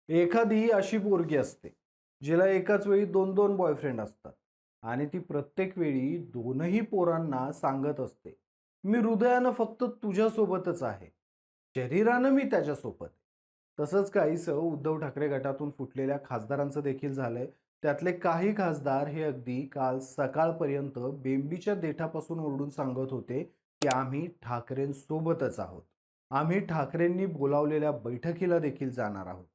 एखादी अशी पोरगी असते, जिला एकाच वेळी 2-2 बॉयफ्रेंड असतात आणि ती प्रत्येक वेळी दोनही पोरांना सांगत असते, "मी हृदयानं फक्त तुझ्यासोबतच आहे. शरीरानं मी त्याच्यासोबत आहे." तसंच काहीसं उद्धव ठाकरे गटातून फुटलेल्या खासदारांचं देखील झालंय. त्यातले काही खासदार हे अगदी काल सकाळपर्यंत बेंबीच्या देठापासून ओरडून सांगत होते, की "आम्ही ठाकरेंसोबतच आहोत. आम्ही ठाकरेंनी बोलावलेल्या बैठकीला देखील जाणार आहोत."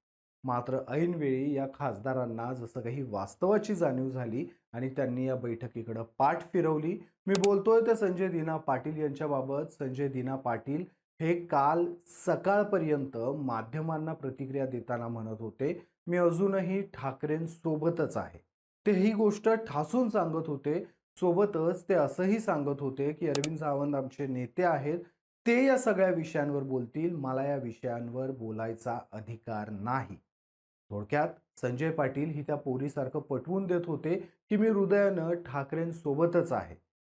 मात्र ऐनवेळी या खासदारांना जसं काही वास्तवाची जाणीव झाली आणि त्यांनी या बैठकीकडे पाठ फिरवली. मी बोलतोय ते संजय दिना पाटील यांच्याबाबत. संजय दिना पाटील हे काल सकाळपर्यंत माध्यमांना प्रतिक्रिया देताना म्हणत होते, "मी अजूनही ठाकरेंसोबतच आहे." ते ही गोष्ट ठासून सांगत होते. सोबतच ते असंही सांगत होते, की "अरविंद सावंत आमचे नेते आहेत. ते या सगळ्या विषयांवर बोलतील. मला या विषयांवर बोलायचा अधिकार नाही." थोडक्यात संजय पाटील ही त्या पोरीसारखं पटवून देत होते, की मी हृदयानं ठाकरेंसोबतच आहे.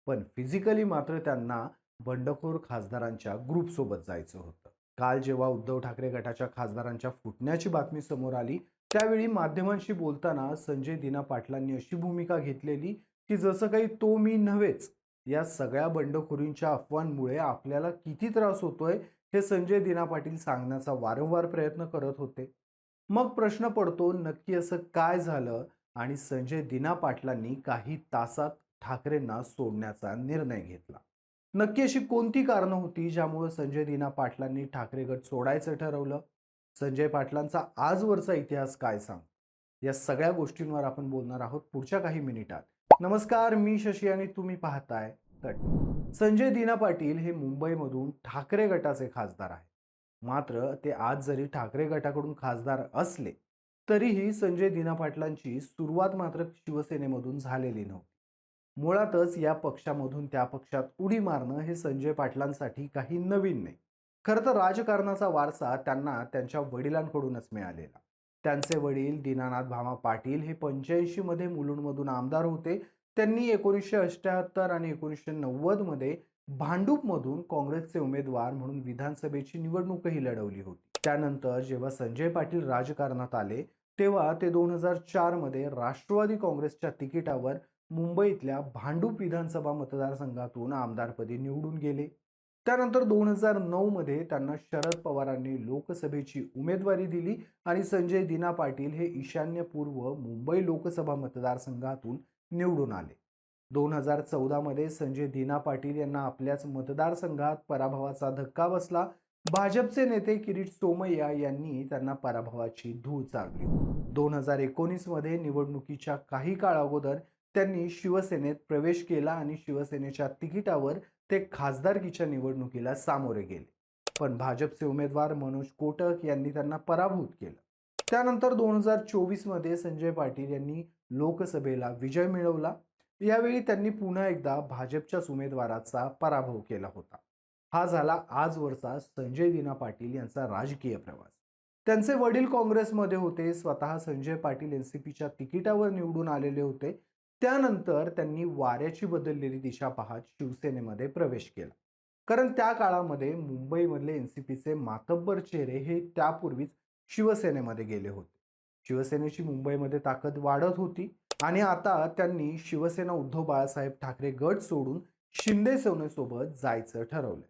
पण फिजिकली मात्र त्यांना बंडखोर खासदारांच्या ग्रुपसोबत जायचं होतं. काल जेव्हा उद्धव ठाकरे गटाच्या खासदारांच्या फुटण्याची बातमी समोर आली, त्यावेळी माध्यमांशी बोलताना संजय दिना पाटलांनी अशी भूमिका घेतलेली, की जसं काही तो मी नव्हेच. या सगळ्या बंडखोरींच्या अफवांमुळे आपल्याला किती त्रास होतोय हे संजय दिना पाटील सांगण्याचा वारंवार प्रयत्न करत होते. मग प्रश्न पडतो, नक्की असं काय झालं आणि संजय दिना पाटलांनी काही तासात ठाकरेंना सोडण्याचा निर्णय घेतला? नक्की अशी कोणती कारणं होती ज्यामुळे संजय दिना पाटलांनी ठाकरे गट सोडायचं ठरवलं? संजय पाटलांचा आजवरचा इतिहास काय सांग? या सगळ्या गोष्टींवर आपण बोलणार आहोत पुढच्या काही मिनिटात. नमस्कार, मी शशी आणि तुम्ही पाहताय कट. संजय दिना पाटील हे मुंबईमधून ठाकरे गटाचे खासदार आहेत. मात्र ते आज जरी ठाकरे गटाकडून खासदार असले, तरीही संजय दिना पाटलांची सुरुवात मात्र शिवसेनेमधून झालेली नव्हती. मुळातच या पक्षामधून त्या पक्षात उडी मारणं हे संजय पाटलांसाठी काही नवीन नाही. खरं तर राजकारणाचा वारसा त्यांना त्यांच्या वडिलांकडूनच मिळालेला. त्यांचे वडील दीनानाथ भामा पाटील हे 85 मध्ये मुलुंडमधून आमदार होते. त्यांनी 1978 आणि 1990 मध्ये भांडूपमधून काँग्रेसचे उमेदवार म्हणून विधानसभेची निवडणूकही लढवली होती. त्यानंतर जेव्हा संजय पाटील राजकारणात आले, तेव्हा ते 2004 मध्ये राष्ट्रवादी काँग्रेसच्या तिकिटावर मुंबईतल्या भांडूप विधानसभा मतदारसंघातून आमदारपदी निवडून गेले. त्यानंतर 2009 मध्ये त्यांना शरद पवारांनी लोकसभेची उमेदवारी दिली आणि संजय दिना पाटील हे ईशान्य पूर्व मुंबई लोकसभा मतदारसंघातून निवडून आले. 2014 मध्ये संजय दिना पाटील यांना आपल्याच मतदारसंघात पराभवाचा धक्का बसला. भाजपचे नेते किरीट सोमय्या यांनी त्यांना पराभवाची धूळ चारली. 2019 मध्ये निवडणुकीच्या काही काळ अगोदर त्यांनी शिवसेनेत प्रवेश केला आणि शिवसेनेच्या तिकिटावर ते खासदारकीच्या निवडणुकीला सामोरे गेले. पण भाजपचे उमेदवार मनोज कोटक यांनी त्यांना पराभूत केलं. त्यानंतर 2024 मध्ये संजय पाटील यांनी लोकसभेला विजय मिळवला. यावेळी त्यांनी पुन्हा एकदा भाजपच्याच उमेदवाराचा पराभव केला होता. हा झाला आजवरचा संजय दिना पाटील यांचा राजकीय प्रवास. त्यांचे वडील काँग्रेसमध्ये होते. स्वतः संजय पाटील एनसीपीच्या तिकिटावर निवडून आलेले होते. त्यानंतर त्यांनी वाऱ्याची बदललेली दिशा पाहत शिवसेनेमध्ये प्रवेश केला. कारण त्या काळामध्ये मुंबईमधले एनसीपीचे मातब्बर चेहरे हे त्यापूर्वीच शिवसेनेमध्ये गेले होते. शिवसेनेची मुंबईमध्ये ताकद वाढत होती आणि आता त्यांनी शिवसेना उद्धव बाळासाहेब ठाकरे गट सोडून शिंदे सेनेसोबत जायचं ठरवलं.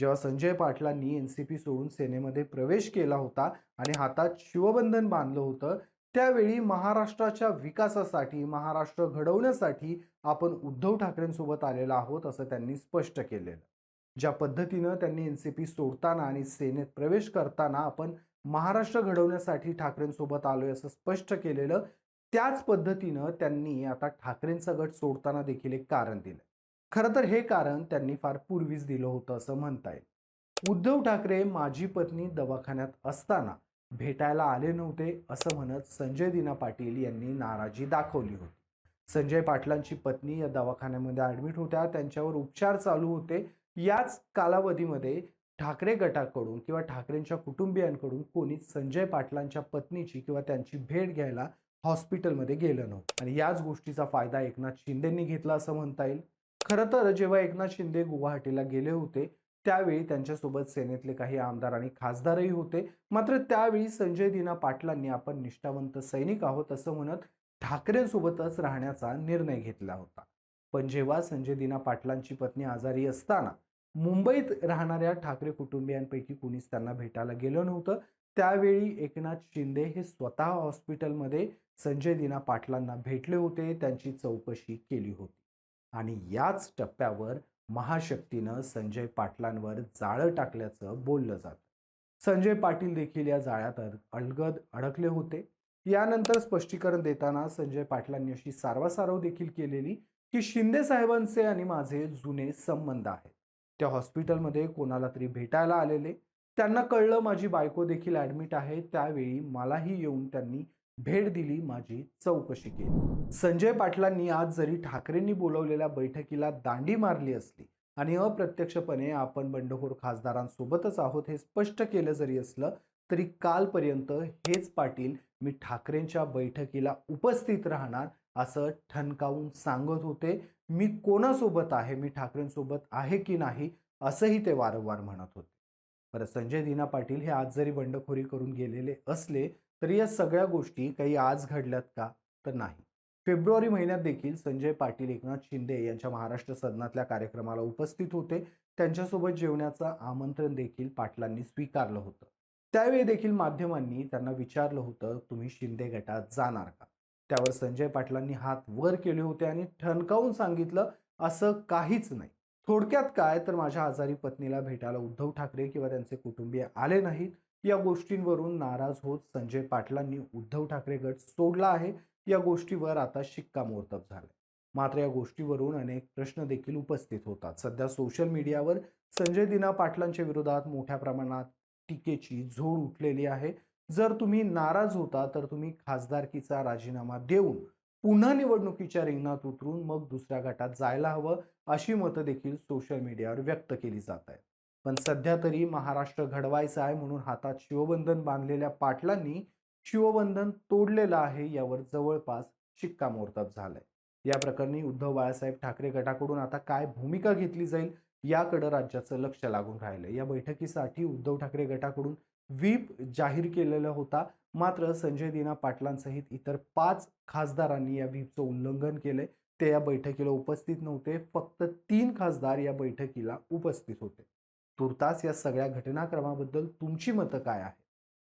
जेव्हा संजय पाटलांनी एनसीपी सोडून सेनेमध्ये प्रवेश केला होता आणि हातात शिवबंधन बांधलं होतं, त्यावेळी महाराष्ट्राच्या विकासासाठी, महाराष्ट्र घडवण्यासाठी आपण उद्धव ठाकरेंसोबत आलेलो आहोत असं त्यांनी स्पष्ट केलेलं. ज्या पद्धतीनं त्यांनी एनसीपी सोडताना आणि सेनेत प्रवेश करताना आपण महाराष्ट्र घडवण्यासाठी ठाकरेंसोबत आलोय असं स्पष्ट केलेलं, त्याच पद्धतीनं त्यांनी आता ठाकरेंचा गट सोडताना देखील एक कारण दिलं. खरं तर हे कारण त्यांनी फार पूर्वीच दिलं होतं असं म्हणता येईल. उद्धव ठाकरे माझी पत्नी दवाखान्यात असताना भेटायला आले नव्हते असं म्हणत संजय दिना पाटील यांनी नाराजी दाखवली होती. संजय पाटलांची पत्नी या दवाखान्यामध्ये ॲडमिट होत्या. त्यांच्यावर उपचार चालू होते. याच कालावधीमध्ये ठाकरे गटाकडून किंवा ठाकरेंच्या कुटुंबियांकडून कोणीच संजय पाटलांच्या पत्नीची किंवा त्यांची भेट घ्यायला हॉस्पिटलमध्ये गेलं नव्हतं आणि याच गोष्टीचा फायदा एकनाथ शिंदेंनी घेतला असं म्हणता येईल. खरं तर जेव्हा एकनाथ शिंदे गुवाहाटीला गेले होते, त्यावेळी त्यांच्यासोबत सेनेतले काही आमदार आणि खासदारही होते. मात्र त्यावेळी संजय दिना पाटलांनी आपण निष्ठावंत सैनिक आहोत असं म्हणत ठाकरेंसोबतच राहण्याचा निर्णय घेतला होता. पण जेव्हा संजय दिना पाटलांची पत्नी आजारी असताना मुंबईत राहणाऱ्या ठाकरे कुटुंबियांपैकी कुणीच त्यांना भेटायला गेलं नव्हतं. त्यावेळी एकनाथ शिंदे हे स्वतः हॉस्पिटलमध्ये संजय दिना पाटलांना भेटले होते, त्यांची चौकशी केली होती. आणि याच टप्प्यावर महाशक्तीनं संजय पाटलांवर जाळं टाकल्याचं बोललं जातं. संजय पाटील देखील या जाळ्यात अलगद अडकले होते. यानंतर स्पष्टीकरण देताना संजय पाटलांनी अशी सारवासारव देखील केलेली की शिंदे साहेबांचे आणि माझे जुने संबंध आहेत. त्या हॉस्पिटलमध्ये कोणाला तरी भेटायला आलेले. त्यांना कळलं माझी बायको देखील ॲडमिट आहे. त्यावेळी मलाही येऊन त्यांनी भेट दिली, माझी चौकशी केली. संजय पाटलांनी आज जरी ठाकरेंनी बोलवलेल्या बैठकीला दांडी मारली असली आणि अप्रत्यक्षपणे आपण बंडखोर खासदारांसोबतच आहोत हे स्पष्ट केलं जरी असलं, तरी कालपर्यंत हेच पाटील मी ठाकरेंच्या बैठकीला उपस्थित राहणार असं ठणकावून सांगत होते. मी कोणासोबत आहे, मी ठाकरेंसोबत आहे की नाही असंही ते वारंवार म्हणत होते. बरं, संजय दिना पाटील हे आज जरी बंडखोरी करून गेलेले असले तरी या सगळ्या गोष्टी काही आज घडल्यात का? तर नाही. फेब्रुवारी महिन्यात देखील संजय पाटील एकनाथ शिंदे यांच्या महाराष्ट्र सदनातल्या कार्यक्रमाला उपस्थित होते. त्यांच्यासोबत जेवण्याचं आमंत्रण देखील पाटलांनी स्वीकारलं होतं. त्यावेळी देखील माध्यमांनी त्यांना विचारलं होतं, तुम्ही शिंदे गटात जाणार का? त्यावर संजय पाटलांनी हात वर केले होते आणि ठणकावून सांगितलं, असं काहीच नाही. थोडक्यात काय तर माझ्या आजारी पत्नीला भेटायला उद्धव ठाकरे किंवा त्यांचे कुटुंबीय आले नाहीत. या गोष्टींवरून नाराज होत संजय पाटलांनी उद्धव ठाकरे गट सोडला आहे. या गोष्टीवर आता शिक्कामोर्तब झालंय. मात्र या गोष्टीवरून अनेक प्रश्न देखील उपस्थित होतात. सध्या सोशल मीडियावर संजय दिना पाटलांच्या विरोधात मोठ्या प्रमाणात टीकेची झोड उठलेली आहे. जर तुम्ही नाराज होता तर तुम्ही खासदारकीचा राजीनामा देऊन पुन्हा निवडणुकीच्या रिंगणात उतरून मग दुसऱ्या गटात जायला हवं, अशी मतं देखील सोशल मीडियावर व्यक्त केली जात आहेत. पण सध्या तरी महाराष्ट्र घडवायचा आहे म्हणून हातात शिवबंधन बांधलेल्या पाटलांनी शिवबंधन तोडलेलं आहे, यावर जवळपास शिक्कामोर्तब झालंय. या प्रकरणी उद्धव बाळासाहेब ठाकरे गटाकडून आता काय भूमिका घेतली जाईल याकडे राज्याचं लक्ष लागून राहिलं. या बैठकीसाठी उद्धव ठाकरे गटाकडून व्हीप जाहीर केलेला होता. मात्र संजय दिना पाटलांसहित इतर 5 खासदारांनी या व्हीपचं उल्लंघन केलंय. ते या बैठकीला उपस्थित नव्हते. फक्त 3 खासदार या बैठकीला उपस्थित होते. तुर्तास या सगळ्या घटनाक्रमाबद्दल तुमची मतं काय आहे?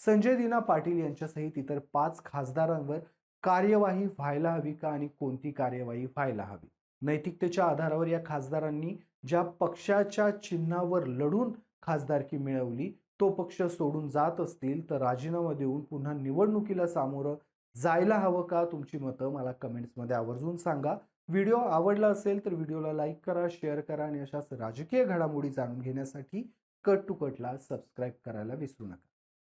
संजय दिना पाटील यांच्यासहित इतर 5 खासदारांवर कार्यवाही व्हायला हवी का आणि कोणती कार्यवाही व्हायला हवी? नैतिकतेच्या आधारावर या खासदारांनी ज्या पक्षाच्या चिन्हावर लढून खासदारकी मिळवली तो पक्ष सोडून जात असतील तर राजीनामा देऊन पुन्हा निवडणुकीला सामोरं जायला हवं का? तुमची मतं मला कमेंट्समध्ये आवर्जून सांगा. व्हिडिओ आवडला असेल तर व्हिडिओला लाईक करा, शेअर करा आणि अशाच राजकीय घडामोडी जाणून घेण्यासाठी कट टू कटला सबस्क्राईब करायला विसरू नका.